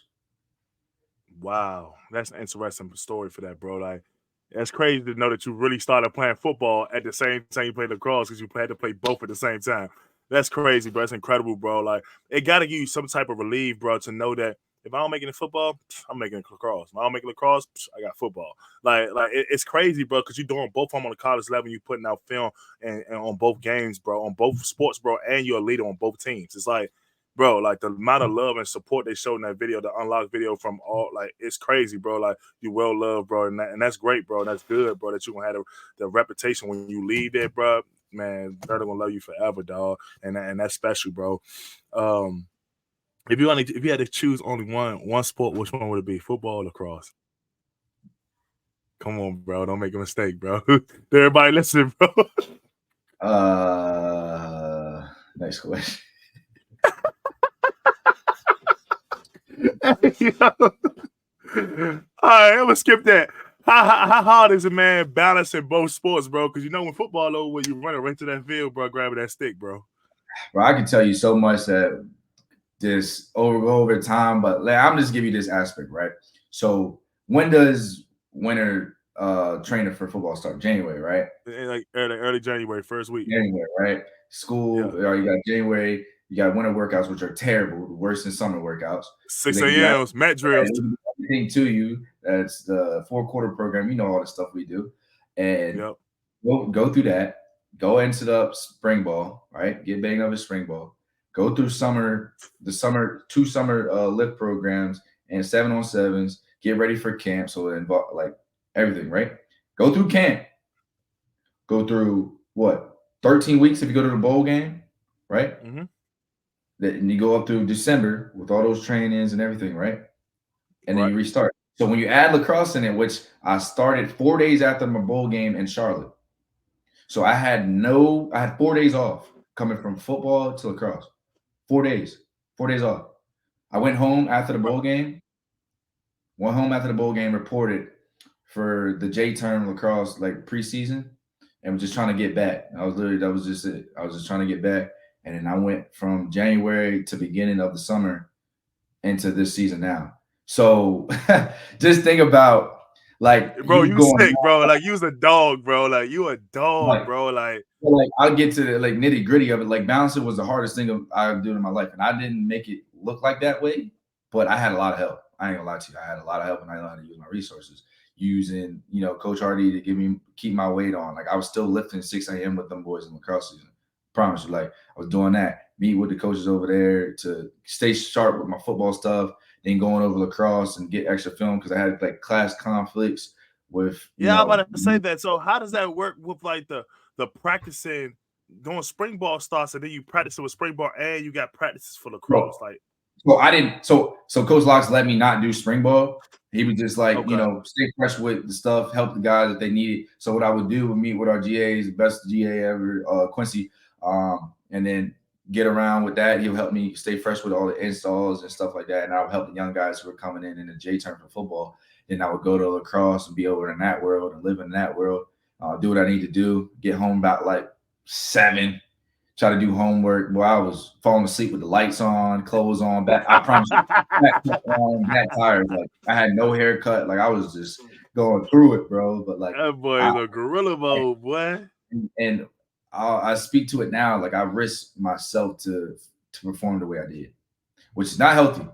Wow, that's an interesting story for that, bro. Like, that's crazy to know that you really started playing football at the same time you played lacrosse because you had to play both at the same time. That's crazy, bro. That's incredible, bro. Like, it got to give you some type of relief, bro, to know that if I don't make it in football, I'm making it lacrosse. If I don't make it lacrosse, I got football. It's crazy, bro, because you're doing both of them on the college level. You're putting out film and on both games, bro, on both sports, bro, and you're a leader on both teams. It's like, bro, like the amount of love and support they showed in that video, the unlocked video from all, like, it's crazy, bro. Like, you well loved, bro, and that's great, bro. That's good, bro, that you're going to have the reputation when you leave there, bro. Man, they're going to love you forever, dog, and that's special, bro. If you had to choose only one sport, which one would it be? Football or lacrosse? Come on, bro. Don't make a mistake, bro. Everybody listen, bro. Next question. All right, I'm gonna skip that. How hard is a man balancing both sports, bro? Because when football over, you running right to that field, bro, grabbing that stick, bro. Bro, I can tell you so much that this over time, but I'm just give you this aspect, right? So when does winter training for football start? January, right? Like early January, first week. January, right? School, you got January, you got winter workouts, which are terrible, worse than summer workouts. 6 a.m. mat drills. Everything to you. That's the 4-quarter program. You know all the stuff we do. And go through that. Go into the spring ball, right? Get banged up in spring ball. Go through two summer lift programs and 7-on-7s. Get ready for camp. So it involves like everything, right? Go through camp. Go through what? 13 weeks if you go to the bowl game, right? Mm-hmm. Then you go up through December with all those trainings and everything, right? And then you restart. So when you add lacrosse in it, which I started 4 days after my bowl game in Charlotte. So I had 4 days off coming from football to lacrosse. 4 days. 4 days off. I went home after the bowl game. Reported for the J-term lacrosse like preseason, and was just trying to get back. That was just it. I was just trying to get back. And then I went from January to beginning of the summer into this season now. So just think about bro, you sick, bro. Like you was a dog, bro. Like you a dog, bro. Like I'll get to the nitty gritty of it. Like balancing was the hardest thing I do in my life. And I didn't make it look like that way, but I had a lot of help. I ain't gonna lie to you. I had a lot of help and I know how to use my resources. Using, Coach Hardy to keep my weight on. Like I was still lifting 6 a.m. with them boys in lacrosse season. Promise you, like I was doing that. Meet with the coaches over there to stay sharp with my football stuff. Then going over lacrosse and get extra film because I had like class conflicts with. I'm about to say that. So how does that work with like the practicing, doing spring ball starts and then you practice with spring ball and you got practices for lacrosse? Well, I didn't. So Coach Locks let me not do spring ball. He was just like, stay fresh with the stuff, help the guys that they needed. So what I would do would meet with our GAs, best GA ever, Quincy, and then get around with that. He'll help me stay fresh with all the installs and stuff like that. And I'll help the young guys who are coming in the J-term for football. Then I would go to lacrosse and be over in that world and live in that world, do what I need to do, get home about like 7, try to do homework. Boy, I was falling asleep with the lights on, clothes on, back. I promise you, back tired. Like I had no haircut. Like I was just going through it, bro. But like that boy is a gorilla mode, boy. And I speak to it now. Like I risk myself to perform the way I did, which is not healthy.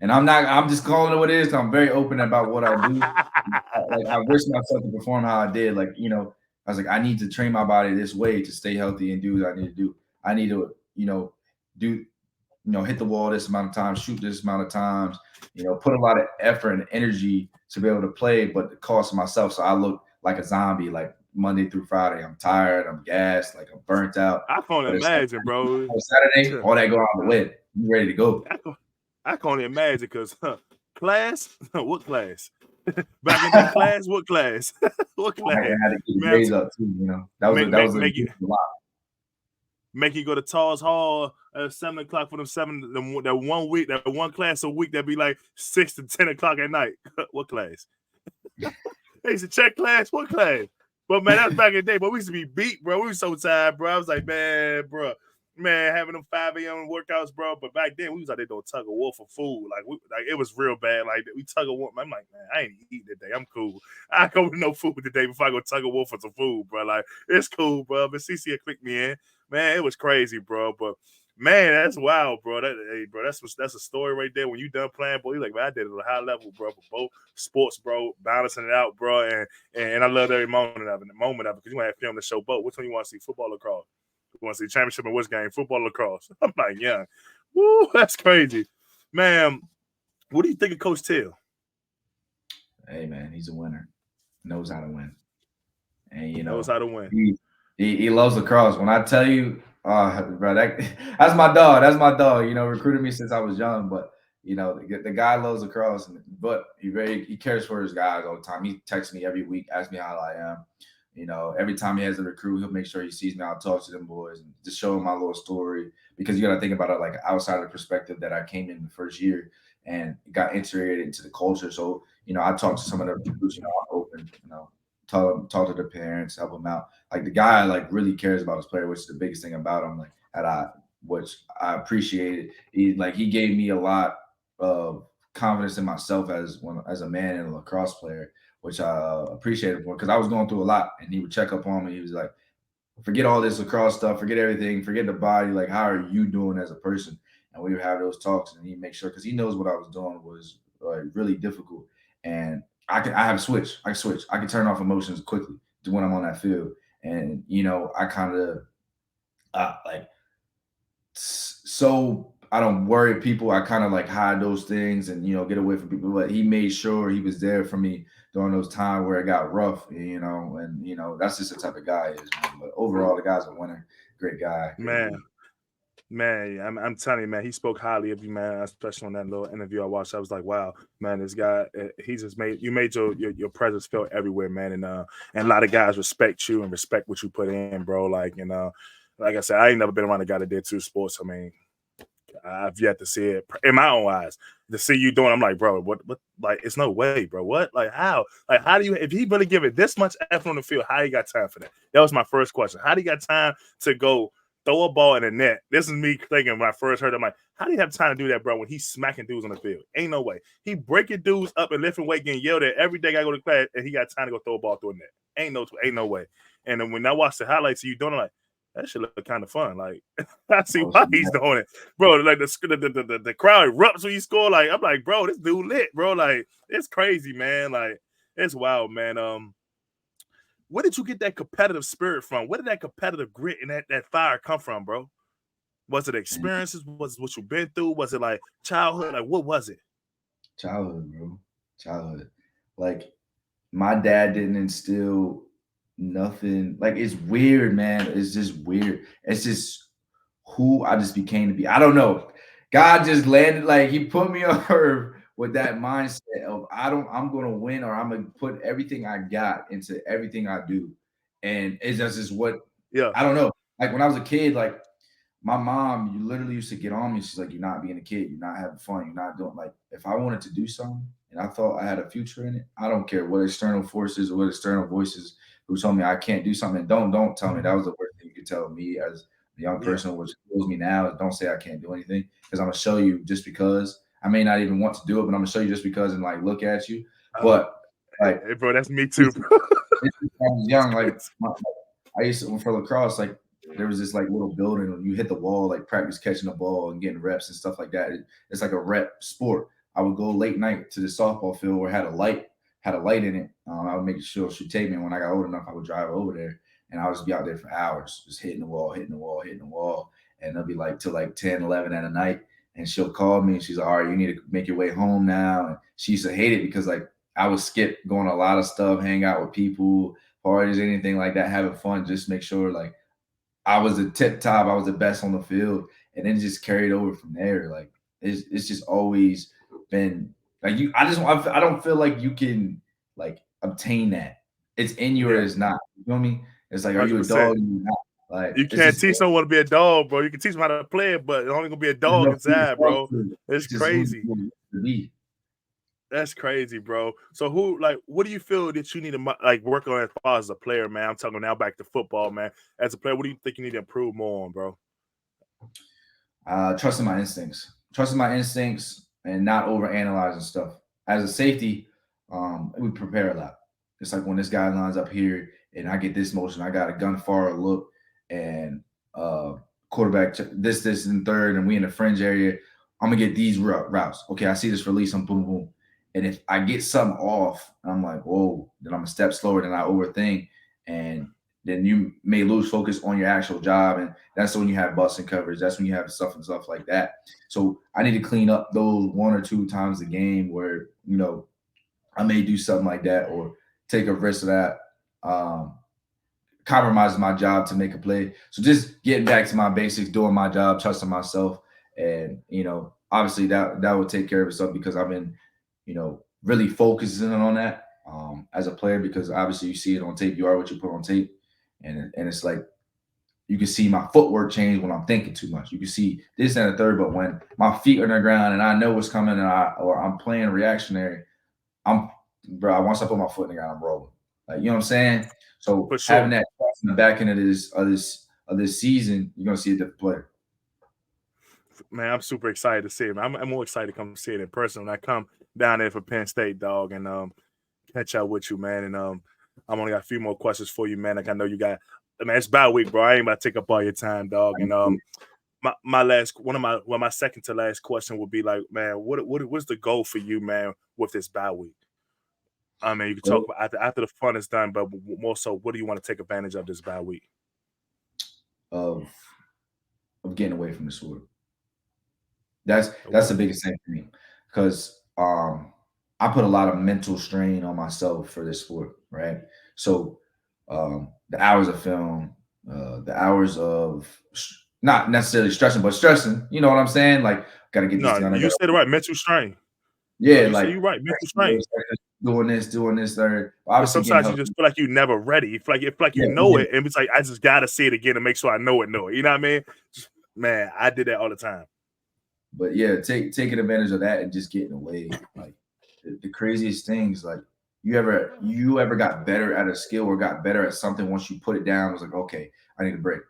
And I'm just calling it what it is. I'm very open about what I do. Like I risk myself to perform how I did. Like, you know, I was like, I need to train my body this way to stay healthy and do what I need to do. I need to, you know, hit the wall this amount of times, shoot this amount of times, you know, put a lot of effort and energy to be able to play, but the cost of myself. So I look like a zombie, like Monday through Friday. I'm tired, I'm gassed, like I'm burnt out. I can't imagine, bro. On Saturday, all that go out the way. You ready to go. I can't only imagine because class, what class? Back in the class, what class? What class? I had to get grades up too, you know. That was a lot. Make you go to Tars Hall at 7 o'clock for them that 1 week, that one class a week that be like 6 to 10 o'clock at night. What class? They used to check class. What class? But man, that's back in the day. But we used to be beat, bro. We were so tired, bro. I was like, man, having them 5 a.m. workouts, bro. But back then, we was out there doing tug of war for food. Like it was real bad. Like we tug of war. I'm like, man, I ain't eating today. I'm cool. I go with no food today before I go tug of war for some food, bro. Like it's cool, bro. But CC clicked me in. Man, it was crazy, bro. But man, that's wild, bro. That's a story right there. When you done playing, boy, you like, man, I did it at a high level, bro, for both sports, bro, balancing it out, bro. And I love every moment of it, because you want to have film to show both. Which one you want to see? Football or lacrosse? You want to see championship in which game? Football or lacrosse? I'm like, yeah. Woo, that's crazy. Man, what do you think of Coach Till? Hey, man, he's a winner. Knows how to win. And, you know, knows how to win. He loves lacrosse. When I tell you, bro, that's my dog. That's my dog. You know, recruited me since I was young. But you know, the guy loves lacrosse, but he cares for his guys all the time. He texts me every week, asks me how I am. You know, every time he has a recruit, he'll make sure he sees me. I'll talk to them boys and just show him my little story, because you got to think about it like outside of the perspective that I came in the first year and got integrated into the culture. So you know, I talked to some of the recruits. You know, I'm open. You know, talk to their parents, help them out. Like the guy like really cares about his player, which is the biggest thing about him. Like which I appreciated. He gave me a lot of confidence in myself as a man and a lacrosse player, which I appreciated for, because I was going through a lot, and he would check up on me. He was like, forget all this lacrosse stuff, forget everything, forget the body. Like, how are you doing as a person? And we would have those talks, and he'd make sure, because he knows what I was doing was really difficult. And I have a switch. I can turn off emotions quickly when I'm on that field. And, you know, I kind of so I don't worry people. I kind of like hide those things and, you know, get away from people. But he made sure he was there for me during those times where it got rough, you know, and, you know, that's just the type of guy he is. But overall, the guy's a winner. Great guy. Man, I'm telling you, man, he spoke highly of you, man, especially on that little interview I watched. I was like, wow, man, this guy, he just made your presence felt everywhere, man. And a lot of guys respect you and respect what you put in, bro. Like, you know, like I said, I ain't never been around a guy that did 2 sports. I mean, I've yet to see it in my own eyes. To see you doing, I'm like, bro, what? Like, it's no way, bro. What? Like, how? Like, how do you? If he really give it this much effort on the field, how you got time for that? That was my first question. How do you got time to go throw a ball in the net? This is me thinking when I first heard it. I'm like, how do you have time to do that, bro, when he's smacking dudes on the field? Ain't no way. He breaking dudes up and lifting weight, getting yelled at every day I go to class, and he got time to go throw a ball through a net. Ain't no way. And then when I watch the highlights of you doing it, like, that should look kind of fun. Like, I see why he's doing it, bro. Like the crowd erupts when you score. Like, I'm like, bro, this dude lit, bro. Like, it's crazy, man. Like, it's wild, man. Where did you get that competitive spirit from? Where did that competitive grit and that fire come from, bro? Was it experiences? Was it what you've been through? Was it like childhood? Like, what was it? Childhood, bro. Childhood. Like, my dad didn't instill nothing. Like, it's weird, man. It's just weird. It's just who I just became to be. I don't know. God just landed, like, he put me on earth with that mindset of I'm gonna win, or I'm gonna put everything I got into everything I do. And it's just what I don't know. Like, when I was a kid, like, my mom, you literally used to get on me. She's like, you're not being a kid, you're not having fun, you're not doing, like, if I wanted to do something and I thought I had a future in it, I don't care what external forces or what external voices who told me I can't do something. Don't tell me. That was the worst thing you could tell me as a young person, which kills me now, is don't say I can't do anything, because I'm gonna show you just because. I may not even want to do it, but I'm gonna show you just because and like look at you. But like, hey, bro, that's me too, bro. I was young, like I used to, for lacrosse, like there was this like little building when you hit the wall, like practice catching the ball and getting reps and stuff like that. It's like a rep sport. I would go late night to the softball field where it had a light in it. I would make sure she'd take me. And when I got old enough, I would drive over there and I would just be out there for hours, just hitting the wall. And it'll be like till like 10, 11 at night. And she'll call me and she's like, all right, you need to make your way home now. And she used to hate it because like I would skip going to a lot of stuff, hang out with people, parties, anything like that, having fun, just make sure like I was the tip top, I was the best on the field. And then just carried over from there. Like it's just always been like I don't feel like you can like obtain that. It's in you or it's not. You know what I mean? It's like, are you a 100%. dog? Or you not? Like You can't teach someone to be a dog, bro. You can teach them how to play it, but it's only gonna be a dog inside, bro. It's crazy. That's crazy, bro. So what do you feel that you need to like work on as far as a player, man? I'm talking now back to football, man. As a player, what do you think you need to improve more on, bro? Trusting my instincts and not overanalyzing stuff. As a safety, we prepare a lot. It's like when this guy lines up here and I get this motion, I got a gun forward look and quarterback this in third and we in the fringe area. I'm gonna get these routes. Okay, I see this release, I'm boom, boom. And if I get something off, I'm like, whoa, then I'm a step slower than I overthink. And then you may lose focus on your actual job. And that's when you have busting coverage. That's when you have stuff like that. So I need to clean up those 1 or 2 times a game where, you know, I may do something like that or take a risk of that, compromise my job to make a play. So just getting back to my basics, doing my job, trusting myself. And, you know, obviously that will take care of itself because I've been, you know, really focusing on that as a player because obviously you see it on tape. You are what you put on tape. And it's like you can see my footwork change when I'm thinking too much. You can see this and a third, but when my feet are on the ground and I know what's coming and I'm playing reactionary, once I put my foot in the ground, I'm rolling. Like, you know what I'm saying? So having that in the back end of this season, you're gonna see a different player. Man, I'm super excited to see it. I'm more excited to come see it in person when I come down there for Penn State, dog, and catch up with you, man. And I'm only got a few more questions for you, man. Like I know you got, man, it's bye week, bro. I ain't about to take up all your time, dog. And my second to last question would be like, man, what's the goal for you, man, with this bye week? I mean, you can talk about after the fun is done, but more so, what do you want to take advantage of this bye week? Of getting away from the sword. That's the biggest thing for me because I put a lot of mental strain on myself for this sport, right? So the hours of film, the hours of not necessarily stressing, but stressing. You know what I'm saying? Like, gotta get this done. You said it right, mental strain. Yeah, you're right, mental strain. Doing this, third. But sometimes you just feel like you're never ready. You feel like you know it, and it's like I just gotta see it again to make sure I know it. You know what I mean? Man, I did that all the time. But yeah, taking advantage of that and just getting away. Like the craziest things, like you ever got better at a skill or got better at something once you put it down, it was like, okay, I need a break,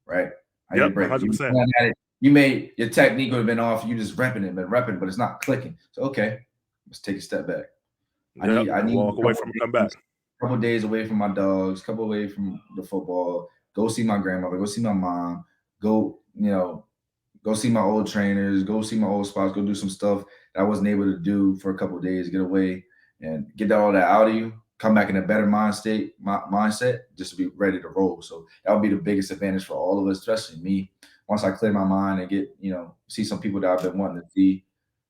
right? I need a break. 100%. You made your technique would have been off, you just repping, but it's not clicking. So okay, let's take a step back. I need walk away from come back. A couple days away from my dogs, couple away from the football, go see my grandmother, go see my mom, go see my old trainers, go see my old spots, go do some stuff that I wasn't able to do for a couple of days, get away and get all that out of you, come back in a better mindset, just to be ready to roll. So that would be the biggest advantage for all of us, especially me. Once I clear my mind and get, see some people that I've been wanting to see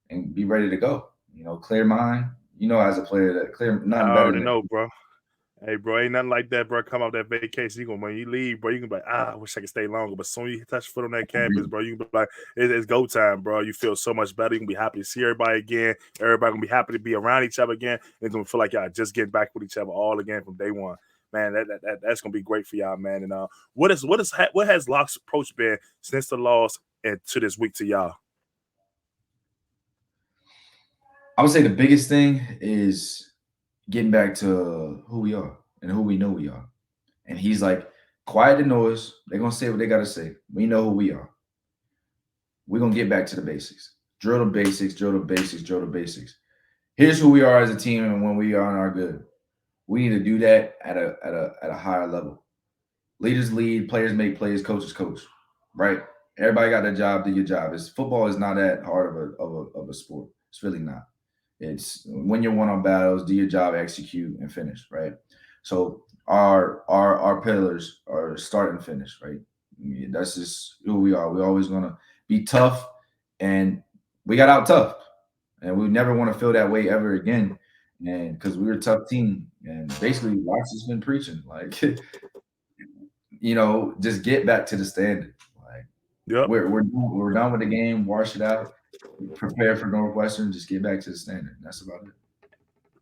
and be ready to go, clear mind, as a player that clear nothing better than know, bro. Hey, bro, ain't nothing like that, bro. Come off that vacation. When you leave, bro, you can be like, I wish I could stay longer. But as soon as you touch foot on that campus, bro, you can be like, it's go time, bro. You feel so much better. You can be happy to see everybody again. Everybody gonna be happy to be around each other again. It's gonna feel like y'all just getting back with each other all again from day one. Man, that's gonna be great for y'all, man. And what has Locke's approach been since the loss and to this week to y'all? I would say the biggest thing is getting back to who we are and who we know we are. And he's like, quiet the noise. They're going to say what they got to say. We know who we are. We're going to get back to the basics. Drill the basics, drill the basics, drill the basics. Here's who we are as a team and when we are in our good. We need to do that at a higher level. Leaders lead, players make plays, coaches coach, right? Everybody got their job, do your job. Football is not that hard of a sport. It's really not. It's win your one-on battles, do your job, execute, and finish, right? So our pillars are start and finish, right? That's just who we are. We're always gonna be tough, and we got out tough, and we never want to feel that way ever again. And because we were a tough team, and basically, Watts has been preaching like, just get back to the standard. Like Yep. we're done with the game, wash it out, prepare for Northwestern, just get back to the standard. That's about it.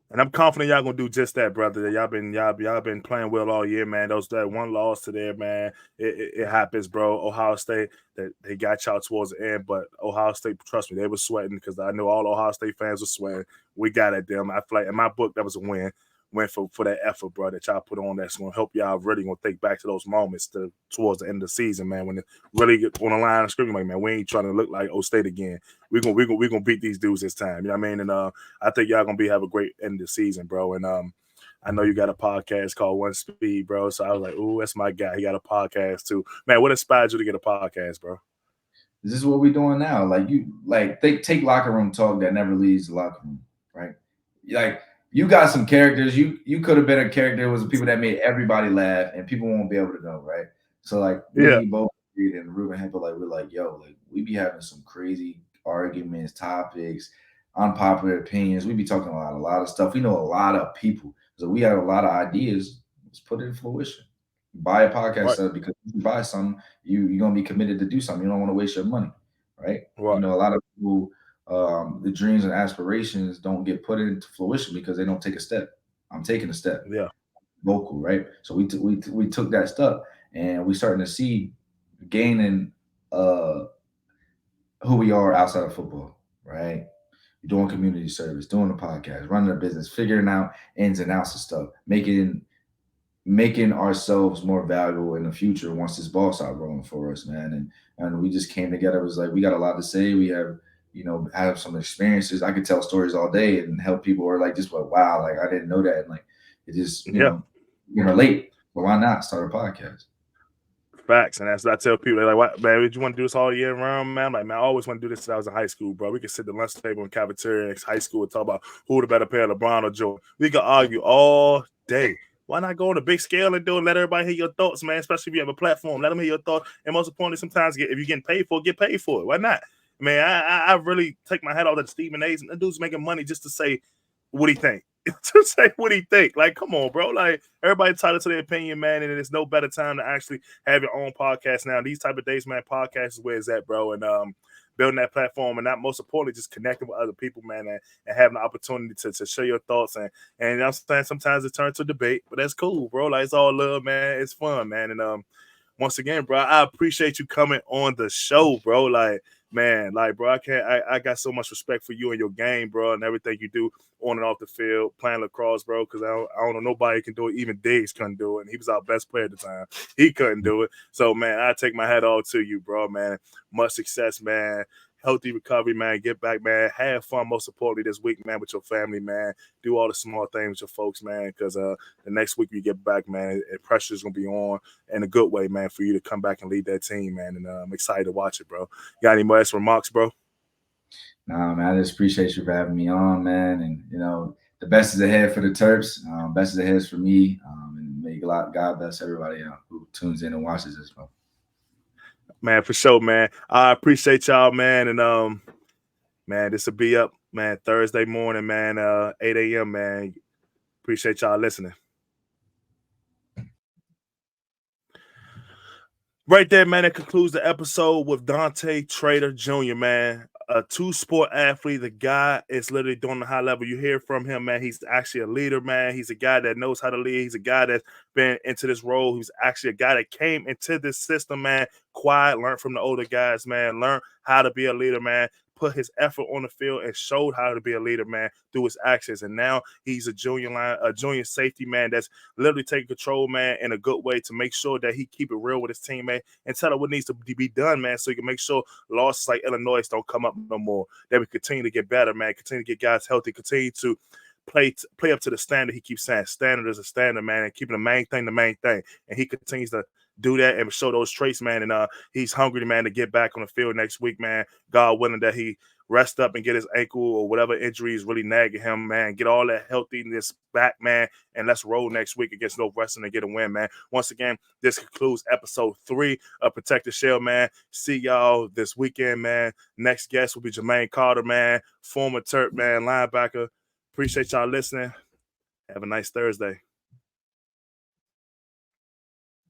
And I'm confident y'all gonna do just that, brother. Y'all been playing well all year, man. That one loss to there, man. It happens, bro. Ohio State, they got y'all towards the end, but Ohio State, trust me, they were sweating because I know all Ohio State fans were sweating. We got at them. I feel like in my book that was a win. Win for that effort, bro, that y'all put on. That's gonna help y'all really gonna think back to those moments towards the end of the season, man. When it really get on the line of scrimmage, like, man, we ain't trying to look like O State again. We gonna beat these dudes this time. You know what I mean? And I think y'all gonna have a great end of the season, bro. And I know you got a podcast called One Speed, bro. So I was like, ooh, that's my guy. He got a podcast too, man. What inspired you to get a podcast, bro? This is what we're doing now. They take locker room talk that never leaves the locker room, right? Like you got some characters. You could have been a character was the people that made everybody laugh, and people won't be able to know, right? So like Yeah. me, both and Ruben Hempel, like we're like, yo, like we be having some crazy arguments, topics, unpopular opinions. We be talking about a lot of stuff. We know a lot of people, so we have a lot of ideas. Let's put it in fruition. Buy a podcast Right. because if you buy something, you're gonna be committed to do something. You don't want to waste your money, right? Right. A lot of people, the dreams and aspirations don't get put into fruition because they don't take a step. I'm taking a step, Yeah. vocal, right? So we took that step, and we starting to see gaining who we are outside of football, right? Doing community service, doing a podcast, running a business, figuring out ins and outs of stuff, making ourselves more valuable in the future once this ball start rolling for us, man. And we just came together. It was like we got a lot to say. We have some experiences. I could tell stories all day and help people or like just like, wow, like I didn't know that. And like it just, Yeah. you relate. But why not start a podcast? Facts, and that's what I tell people. They're like, "What, man? Did you want to do this all year round, man?" I'm like, man, I always want to do this since I was in high school, bro. We could sit at the lunch table in cafeteria in high school and talk about who the better pair, LeBron or Jordan. We could argue all day. Why not go on a big scale and do it? Let everybody hear your thoughts, man. Especially if you have a platform, let them hear your thoughts. And most importantly, sometimes if you're getting paid for it, get paid for it. Why not? Man, I really take my hat off to Stephen A's and the dude's making money just to say what he think. To say what he think. Like, come on, bro. Like, everybody entitled to their opinion, man, and there's no better time to actually have your own podcast now. These type of days, man, podcast is where it's at, bro. And building that platform and not most importantly, just connecting with other people, man, and having the opportunity to share your thoughts. And you know what I'm saying? Sometimes it turns to debate, but that's cool, bro. Like, it's all love, man. It's fun, man. And once again, bro, I appreciate you coming on the show, bro. Like, man, like, bro, I got so much respect for you and your game, bro, and everything you do on and off the field, playing lacrosse, bro, because I don't know nobody can do it. Even Diggs couldn't do it, and he was our best player at the time. He couldn't do it. So, man, I take my hat off to you, bro, man. Much success, man. Healthy recovery, man. Get back, man. Have fun, most importantly, this week, man, with your family, man. Do all the small things with your folks, man, because the next week you get back, man, pressure's going to be on in a good way, man, for you to come back and lead that team, man. And I'm excited to watch it, bro. Got any more remarks, bro? Nah, man, I just appreciate you for having me on, man. And, the best is ahead for the Terps. Best is ahead for me. And may God bless everybody who tunes in and watches this, bro. Man, for sure, man. I appreciate y'all, man. And, man, this will be up, man, Thursday morning, man, 8 a.m., man. Appreciate y'all listening. Right there, man, that concludes the episode with Dante Trader Jr., man. A two-sport athlete. The guy is literally doing the high level. You hear from him, man. He's actually a leader, man. He's a guy that knows how to lead. He's a guy that's been into this role. He's actually a guy that came into this system, man. Quiet, learned from the older guys, man. Learned how to be a leader, man. Put his effort on the field and showed how to be a leader, man, through his actions. And now he's a junior safety, man, that's literally taking control, man, in a good way to make sure that he keep it real with his teammate and tell him what needs to be done, man, so he can make sure losses like Illinois don't come up no more. That we continue to get better, man, continue to get guys healthy, continue to play up to the standard. He keeps saying standard is a standard, man, and keeping the main thing, and he continues to do that and show those traits, man. And he's hungry, man, to get back on the field next week, man. God willing that he rest up and get his ankle or whatever injury is really nagging him, man. Get all that healthiness back, man, and let's roll next week against Northwestern and get a win, man. Once again, this concludes episode 3 of Protect the Shell, man. See y'all this weekend, man. Next guest will be Jermaine Carter, man, former Terp, man, linebacker. Appreciate y'all listening. Have a nice Thursday.